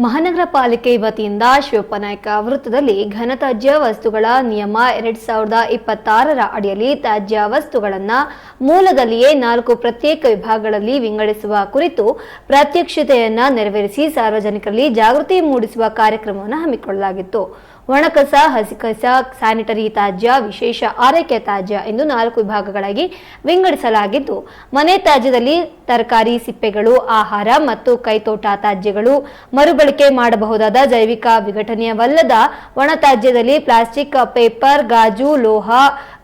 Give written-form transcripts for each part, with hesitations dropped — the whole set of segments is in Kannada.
ಮಹಾನಗರ ಪಾಲಿಕೆ ವತಿಯಿಂದ ಶಿವಪ್ಪನಾಯಕ ವೃತ್ತದಲ್ಲಿ ಘನತ್ಯಾಜ್ಯ ವಸ್ತುಗಳ ನಿಯಮ 2026ರ ಅಡಿಯಲ್ಲಿ ತ್ಯಾಜ್ಯ ವಸ್ತುಗಳನ್ನು ಮೂಲದಲ್ಲಿಯೇ 4 ಪ್ರತ್ಯೇಕ ವಿಭಾಗಗಳಲ್ಲಿ ವಿಂಗಡಿಸುವ ಕುರಿತು ಪ್ರಾತ್ಯಕ್ಷಿತೆಯನ್ನು ನೆರವೇರಿಸಿ ಸಾರ್ವಜನಿಕರಲ್ಲಿ ಜಾಗೃತಿ ಮೂಡಿಸುವ ಕಾರ್ಯಕ್ರಮವನ್ನು ಹಮ್ಮಿಕೊಳ್ಳಲಾಗಿತ್ತು. ಒಣಕಸ, ಹಸಿಕಸ, ಸ್ಯಾನಿಟರಿ ತ್ಯಾಜ್ಯ, ವಿಶೇಷ ಆರೈಕೆ ತ್ಯಾಜ್ಯ ಎಂದು 4 ವಿಭಾಗಗಳಾಗಿ ವಿಂಗಡಿಸಲಾಗಿದ್ದು, ಮನೆ ತ್ಯಾಜ್ಯದಲ್ಲಿ ತರಕಾರಿ ಸಿಪ್ಪೆಗಳು, ಆಹಾರ ಮತ್ತು ಕೈತೋಟ ತ್ಯಾಜ್ಯಗಳು, ಮರುಬಳಕೆ ಮಾಡಬಹುದಾದ ಜೈವಿಕ ವಿಘಟನೀಯವಲ್ಲದ ಒಣ ತ್ಯಾಜ್ಯದಲ್ಲಿ ಪ್ಲಾಸ್ಟಿಕ್, ಪೇಪರ್, ಗಾಜು, ಲೋಹ,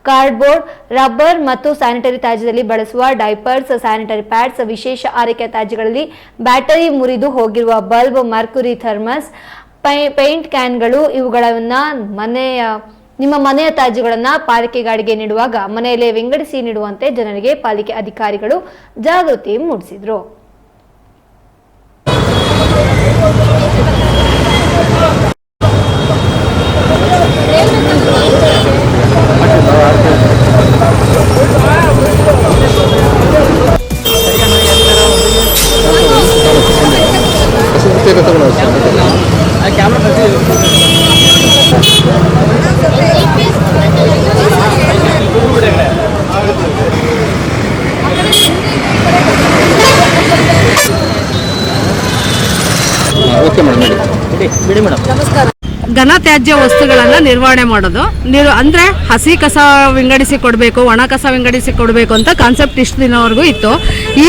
ಕಾರ್ಡ್ಬೋರ್ಡ್, ರಬ್ಬರ್ ಮತ್ತು ಸ್ಯಾನಿಟರಿ ತ್ಯಾಜ್ಯದಲ್ಲಿ ಬಳಸುವ ಡೈಪರ್ಸ್, ಸ್ಯಾನಿಟರಿ ಪ್ಯಾಡ್ಸ್, ವಿಶೇಷ ಆರೈಕೆ ತ್ಯಾಜ್ಯಗಳಲ್ಲಿ ಬ್ಯಾಟರಿ ಮುರಿದು ಹೋಗಿರುವ ಬಲ್ಬ್, ಮರ್ಕ್ಯುರಿ ಥರ್ಮಸ್, ಪೇಂಟ್ ಕ್ಯಾನ್ಗಳು ಇವುಗಳನ್ನ ನಿಮ್ಮ ಮನೆಯ ತ್ಯಾಜ್ಯಗಳನ್ನು ಪಾಲಿಕೆ ಗಾಡಿಗೆ ನೀಡುವಾಗ ಮನೆಯಲ್ಲೇ ವಿಂಗಡಿಸಿ ನೀಡುವಂತೆ ಜನರಿಗೆ ಪಾಲಿಕೆ ಅಧಿಕಾರಿಗಳು ಜಾಗೃತಿ ಮೂಡಿಸಿದರು. ಘನತ್ಯಾಜ್ಯ ವಸ್ತುಗಳನ್ನು ನಿರ್ವಹಣೆ ಮಾಡೋದು ಅಂದ್ರೆ ಹಸಿ ಕಸ ವಿಂಗಡಿಸಿ ಕೊಡಬೇಕು, ಒಣ ಕಸ ವಿಂಗಡಿಸಿ ಕೊಡಬೇಕು ಅಂತ ಕಾನ್ಸೆಪ್ಟ್ ಇಷ್ಟು ದಿನವರೆಗೂ ಇತ್ತು.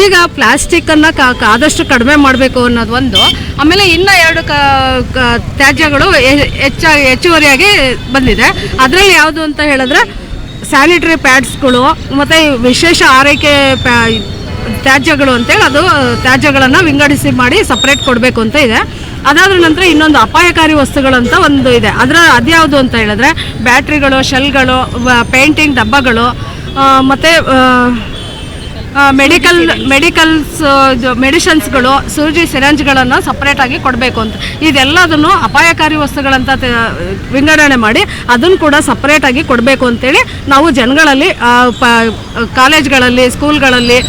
ಈಗ ಪ್ಲಾಸ್ಟಿಕ್ ಅನ್ನ ಆದಷ್ಟು ಕಡಿಮೆ ಮಾಡಬೇಕು ಅನ್ನೋದು ಒಂದು. ಆಮೇಲೆ ಇನ್ನ 2 ತ್ಯಾಜ್ಯಗಳು ಹೆಚ್ಚುವರಿಯಾಗಿ ಬಂದಿದೆ. ಅದರಲ್ಲಿ ಯಾವುದು ಅಂತ ಹೇಳಿದ್ರೆ ಸ್ಯಾನಿಟರಿ ಪ್ಯಾಡ್ಸ್ಗಳು ಮತ್ತು ವಿಶೇಷ ಆರೈಕೆ ತ್ಯಾಜ್ಯಗಳು ಅಂತೇಳಿ ಅದು ತ್ಯಾಜ್ಯಗಳನ್ನು ವಿಂಗಡಿಸಿ ಮಾಡಿ ಸಪ್ರೇಟ್ ಕೊಡಬೇಕು ಅಂತ ಇದೆ. ಅದಾದ ನಂತರ ಇನ್ನೊಂದು ಅಪಾಯಕಾರಿ ವಸ್ತುಗಳಂತ ಒಂದು ಇದೆ. ಅದ್ಯಾವುದು ಅಂತ ಹೇಳಿದ್ರೆ ಬ್ಯಾಟ್ರಿಗಳು, ಶೆಲ್ಗಳು, ಪೇಂಟಿಂಗ್ ಡಬ್ಬಗಳು ಮತ್ತು ಮೆಡಿಸಿನ್ಸ್ಗಳು, ಸೂಜಿ ಸಿರಂಜ್ಗಳನ್ನು ಸಪ್ರೇಟಾಗಿ ಕೊಡಬೇಕು ಅಂತ. ಇದೆಲ್ಲದನ್ನು ಅಪಾಯಕಾರಿ ವಸ್ತುಗಳಂತ ವಿಂಗಡಣೆ ಮಾಡಿ ಅದನ್ನು ಕೂಡ ಸಪ್ರೇಟಾಗಿ ಕೊಡಬೇಕು ಅಂತೇಳಿ ನಾವು ಜನಗಳಲ್ಲಿ, ಕಾಲೇಜ್ಗಳಲ್ಲಿ, ಸ್ಕೂಲ್ಗಳಲ್ಲಿ,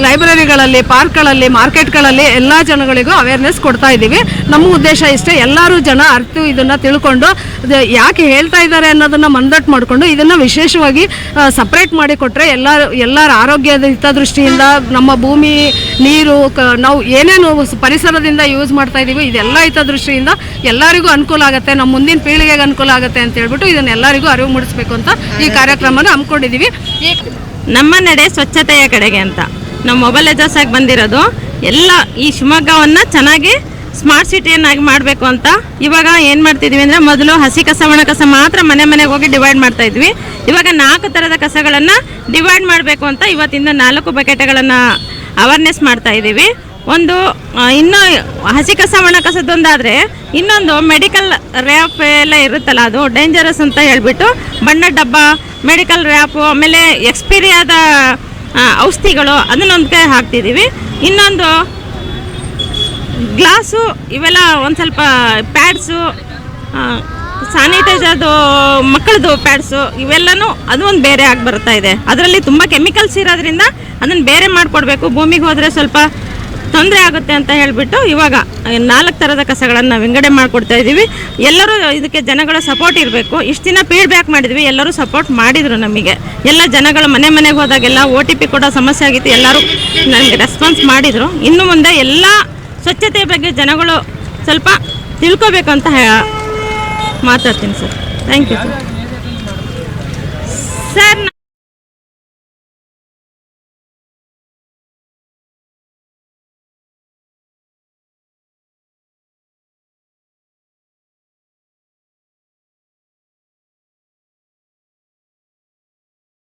ಲೈಬ್ರರಿಗಳಲ್ಲಿ, ಪಾರ್ಕ್ಗಳಲ್ಲಿ, ಮಾರ್ಕೆಟ್ಗಳಲ್ಲಿ ಎಲ್ಲ ಜನಗಳಿಗೂ ಅವೇರ್ನೆಸ್ ಕೊಡ್ತಾ ಇದ್ದೀವಿ. ನಮ್ಮ ಉದ್ದೇಶ ಇಷ್ಟೇ, ಎಲ್ಲರೂ ಜನ ಅರ್ಥ ಇದನ್ನು ತಿಳ್ಕೊಂಡು ಯಾಕೆ ಹೇಳ್ತಾ ಇದ್ದಾರೆ ಅನ್ನೋದನ್ನು ಮನದಟ್ಟು ಮಾಡಿಕೊಂಡು ಇದನ್ನು ವಿಶೇಷವಾಗಿ ಸಪ್ರೇಟ್ ಮಾಡಿ ಕೊಟ್ಟರೆ ಎಲ್ಲರ ಆರೋಗ್ಯದ ಹಿತದೃಷ್ಟಿಯಿಂದ ನಮ್ಮ ಭೂಮಿ, ನೀರು, ನಾವು ಏನೇನು ಪರಿಸರದಿಂದ ಯೂಸ್ ಮಾಡ್ತಾ ಇದ್ದೀವಿ ಇದೆಲ್ಲ ಹಿತದೃಷ್ಟಿಯಿಂದ ಎಲ್ಲರಿಗೂ ಅನುಕೂಲ ಆಗುತ್ತೆ, ನಮ್ಮ ಮುಂದಿನ ಪೀಳಿಗೆಗೆ ಅನುಕೂಲ ಆಗುತ್ತೆ ಅಂತ ಹೇಳ್ಬಿಟ್ಟು ಇದನ್ನು ಎಲ್ಲರಿಗೂ ಅರಿವು ಮೂಡಿಸಬೇಕು ಅಂತ ಈ ಕಾರ್ಯಕ್ರಮನ ಹಮ್ಮಿಕೊಂಡಿದ್ದೀವಿ. ನಮ್ಮ ನಡೆ ಸ್ವಚ್ಛತೆಯ ಕಡೆಗೆ ಅಂತ ನಮ್ಮ ಮೊಬೈಲ್ ಎಜಾಸ್ ಆಗಿ ಬಂದಿರೋದು ಎಲ್ಲ ಈ ಶಿವಮೊಗ್ಗವನ್ನು ಚೆನ್ನಾಗಿ ಸ್ಮಾರ್ಟ್ ಸಿಟಿಯನ್ನಾಗಿ ಮಾಡಬೇಕು ಅಂತ. ಇವಾಗ ಏನು ಮಾಡ್ತಿದ್ವಿ ಅಂದರೆ ಮೊದಲು ಹಸಿ ಕಸ, ಒಣ ಕಸ ಮಾತ್ರ ಮನೆಗೆ ಹೋಗಿ ಡಿವೈಡ್ ಮಾಡ್ತಾ ಇದ್ವಿ. ಇವಾಗ 4 ಥರದ ಕಸಗಳನ್ನು ಡಿವೈಡ್ ಮಾಡಬೇಕು ಅಂತ ಇವತ್ತಿಂದ 4 ಬಕೆಟ್ಗಳನ್ನು ಅವೇರ್ನೆಸ್ ಮಾಡ್ತಾ ಇದ್ದೀವಿ. ಒಂದು ಇನ್ನೂ ಹಸಿ ಕಸ, ಒಣ ಕಸದೊಂದಾದರೆ ಇನ್ನೊಂದು ಮೆಡಿಕಲ್ ರ್ಯಾಪ್ ಎಲ್ಲ ಇರುತ್ತಲ್ಲ, ಅದು ಡೇಂಜರಸ್ ಅಂತ ಹೇಳಿಬಿಟ್ಟು ಬಣ್ಣದ ಡಬ್ಬ, ಮೆಡಿಕಲ್ ರ್ಯಾಪು, ಆಮೇಲೆ ಎಕ್ಸ್ಪೈರಿ ಆದ ಔಷಧಿಗಳು ಅದನ್ನೊಂದು ಕೈ ಹಾಕ್ತಿದ್ದೀವಿ. ಇನ್ನೊಂದು ಗ್ಲಾಸು, ಇವೆಲ್ಲ ಒಂದು ಸ್ವಲ್ಪ ಪ್ಯಾಡ್ಸು, ಸ್ಯಾನಿಟೈಸರ್ದು ಮಕ್ಕಳದು ಪ್ಯಾಡ್ಸು, ಇವೆಲ್ಲನೂ ಅದು ಒಂದು ಬೇರೆ ಆಗಿ ಬರ್ತಾ ಇದೆ. ಅದರಲ್ಲಿ ತುಂಬ ಕೆಮಿಕಲ್ಸ್ ಇರೋದ್ರಿಂದ ಅದನ್ನು ಬೇರೆ ಮಾಡಿಕೊಡ್ಬೇಕು. ಭೂಮಿಗೆ ಹೋದರೆ ಸ್ವಲ್ಪ ತೊಂದರೆ ಆಗುತ್ತೆ ಅಂತ ಹೇಳಿಬಿಟ್ಟು ಇವಾಗ 4 ಥರದ ಕಸಗಳನ್ನು ವಿಂಗಡಣೆ ಮಾಡಿಕೊಡ್ತಾ ಇದ್ದೀವಿ. ಎಲ್ಲರೂ ಇದಕ್ಕೆ ಜನಗಳ ಸಪೋರ್ಟ್ ಇರಬೇಕು. ಇಷ್ಟು ದಿನ ಫೀಡ್ಬ್ಯಾಕ್ ಮಾಡಿದ್ವಿ, ಎಲ್ಲರೂ ಸಪೋರ್ಟ್ ಮಾಡಿದರು ನಮಗೆ. ಎಲ್ಲ ಜನಗಳು ಮನೆಗೆ ಹೋದಾಗೆಲ್ಲ OTP ಕೂಡ ಸಮಸ್ಯೆ ಆಗಿತ್ತು, ಎಲ್ಲರೂ ನನಗೆ ರೆಸ್ಪಾನ್ಸ್ ಮಾಡಿದರು. ಇನ್ನು ಮುಂದೆ ಎಲ್ಲ ಸ್ವಚ್ಛತೆಯ ಬಗ್ಗೆ ಜನಗಳು ಸ್ವಲ್ಪ ತಿಳ್ಕೋಬೇಕು ಅಂತ ಮಾತಾಡ್ತೀನಿ ಸರ್. Thank you sir.